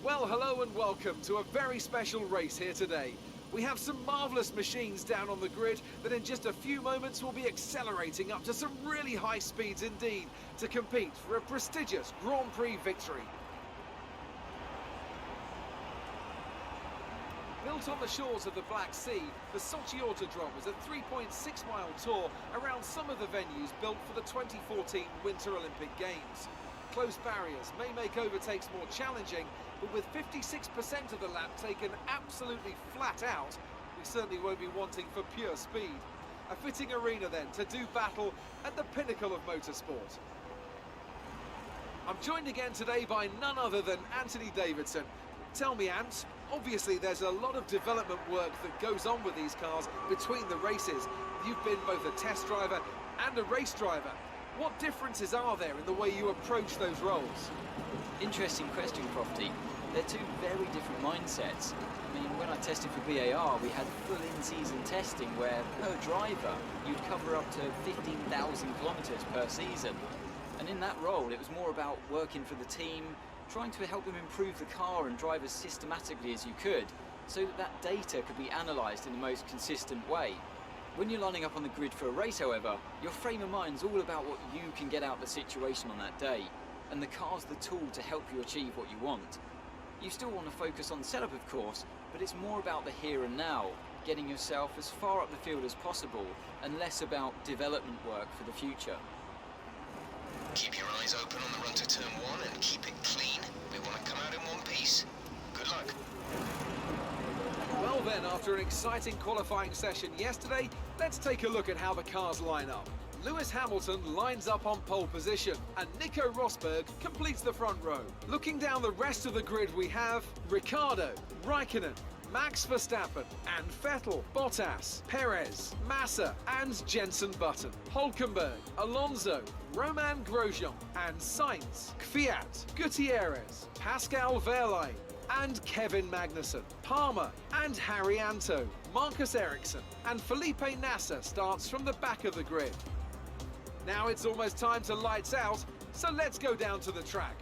Well, hello and welcome to a very special race here today. We have some marvellous machines down on the grid that in just a few moments will be accelerating up to some really high speeds indeed to compete for a prestigious Grand Prix victory. Built on the shores of the Black Sea, the Sochi Autodrome is a 3.6-mile tour around some of the venues built for the 2014 Winter Olympic Games. Close barriers may make overtakes more challenging, but with 56% of the lap taken absolutely flat out, we certainly won't be wanting for pure speed. A fitting arena then to do battle at the pinnacle of motorsport. I'm joined again today by none other than Anthony Davidson. Tell me, Ant, obviously there's a lot of development work that goes on with these cars between the races. You've been both a test driver and a race driver. What differences are there in the way you approach those roles? Interesting question, Crofty. They're two very different mindsets. I mean, when I tested for BAR, we had full in-season testing where, per driver, you'd cover up to 15,000 kilometres per season. And in that role, it was more about working for the team, trying to help them improve the car and drive as systematically as you could, so that that data could be analysed in the most consistent way. When you're lining up on the grid for a race, however, your frame of mind's all about what you can get out of the situation on that day, and the car's the tool to help you achieve what you want. You still want to focus on setup, of course, but it's more about the here and now, getting yourself as far up the field as possible, and less about development work for the future. Keep your eyes open on the run to turn 1 and keep it clean. We want to come out in one piece. Good luck. Well then, after an exciting qualifying session yesterday, let's take a look at how the cars line up. Lewis Hamilton lines up on pole position, and Nico Rosberg completes the front row. Looking down the rest of the grid, we have Ricciardo, Raikkonen, Max Verstappen, and Vettel, Bottas, Perez, Massa, and Jenson Button, Hülkenberg, Alonso, Romain Grosjean, and Sainz, Kvyat, Gutierrez, Pascal Wehrlein, and Kevin Magnussen, Palmer and Harry Anto, Marcus Ericsson, and Felipe Nasser starts from the back of the grid. Now it's almost time to lights out, so let's go down to the track.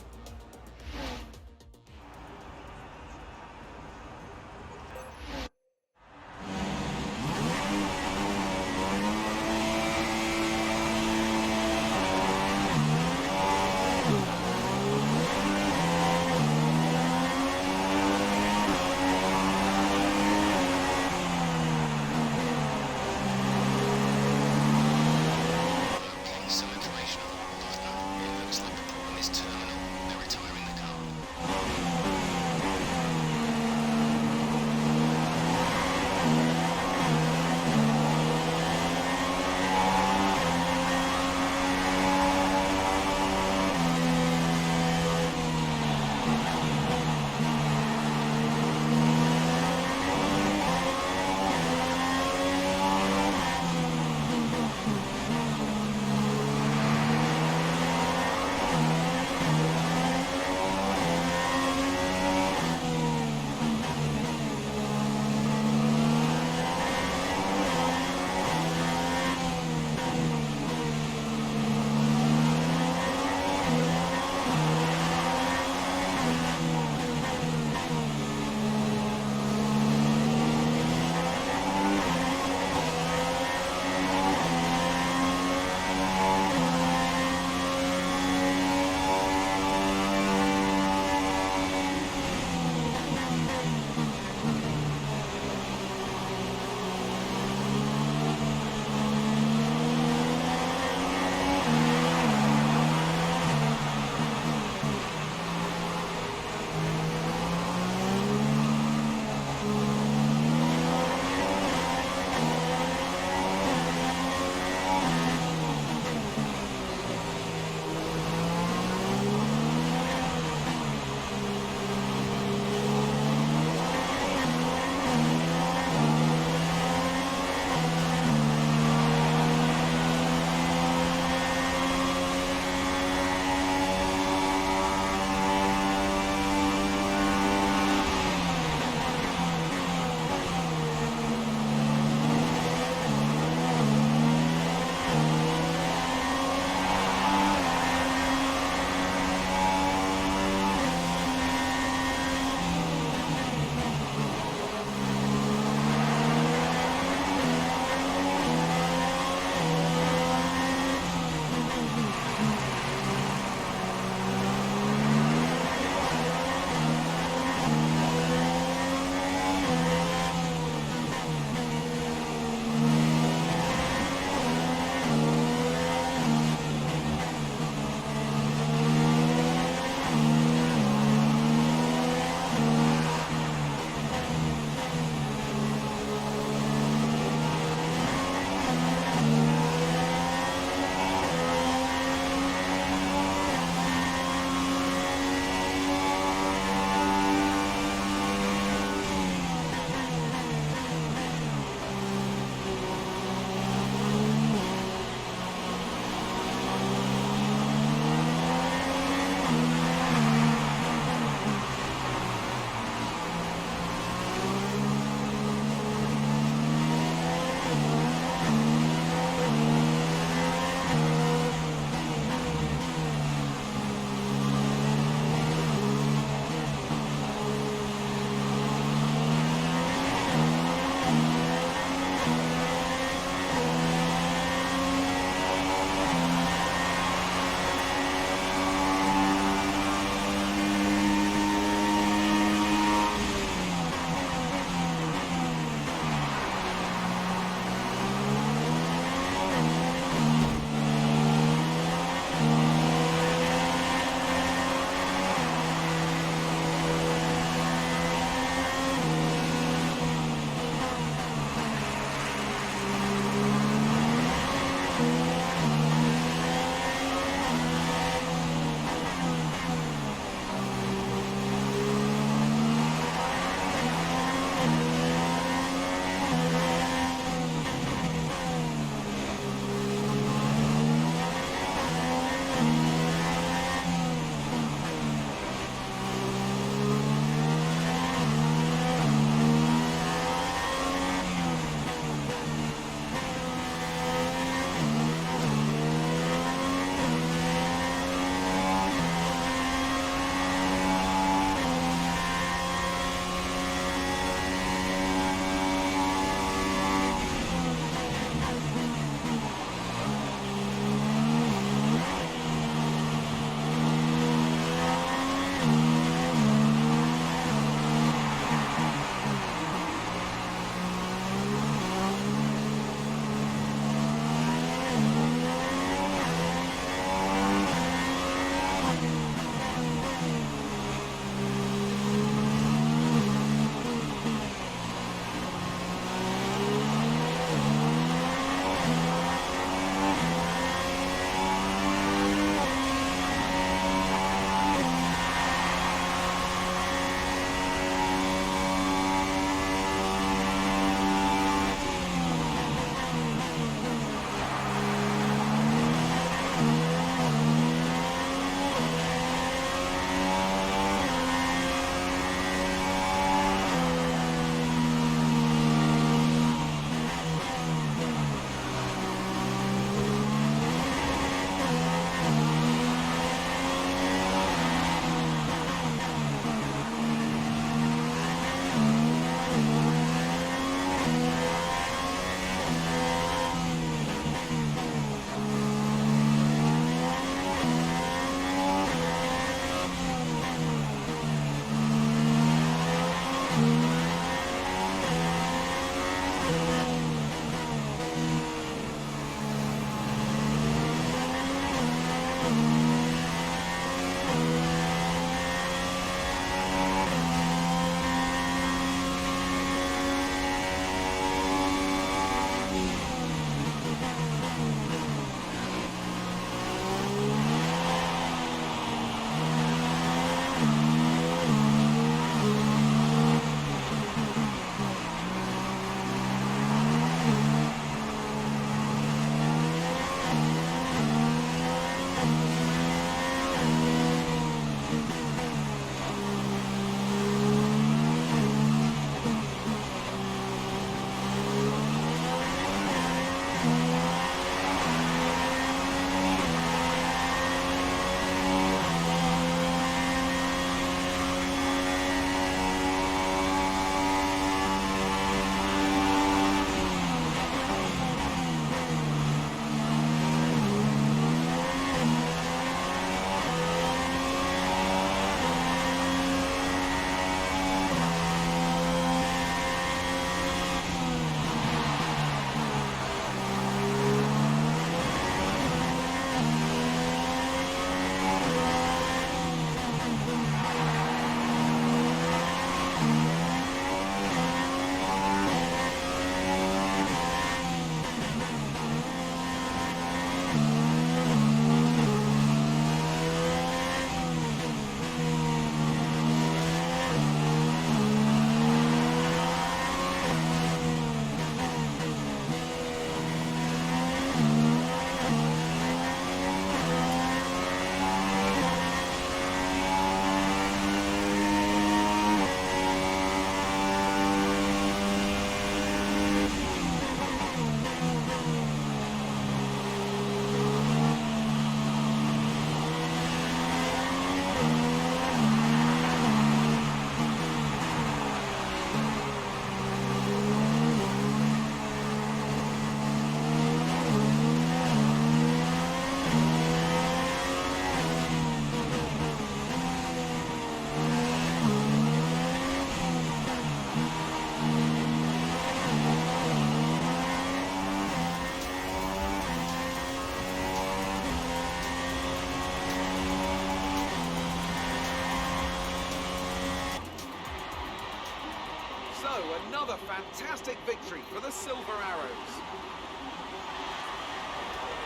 So, another fantastic victory for the Silver Arrows.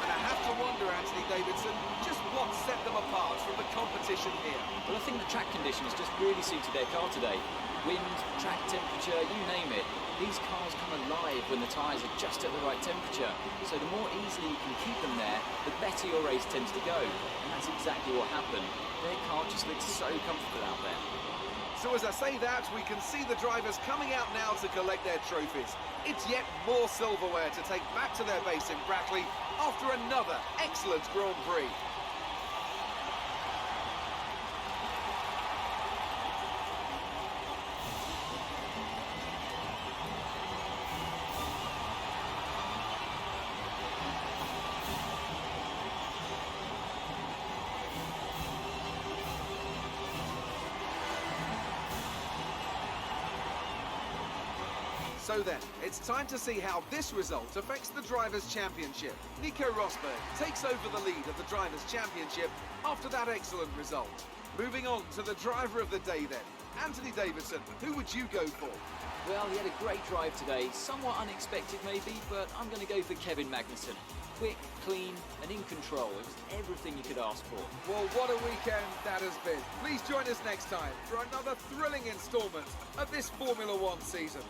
And I have to wonder, Anthony Davidson, just what set them apart from the competition here. Well, I think the track conditions just really suited their car today. Wind, track temperature, you name it. These cars come alive when the tyres are just at the right temperature. So the more easily you can keep them there, the better your race tends to go. And that's exactly what happened. Their car just looked so comfortable out there. So as I say that, we can see the drivers coming out now to collect their trophies. It's yet more silverware to take back to their base in Brackley after another excellent Grand Prix. So then, it's time to see how this result affects the Drivers' Championship. Nico Rosberg takes over the lead of the Drivers' Championship after that excellent result. Moving on to the driver of the day then. Anthony Davidson, who would you go for? Well, he had a great drive today, somewhat unexpected maybe, but I'm going to go for Kevin Magnussen. Quick, clean, and in control. It was everything you could ask for. Well, what a weekend that has been. Please join us next time for another thrilling instalment of this Formula One season.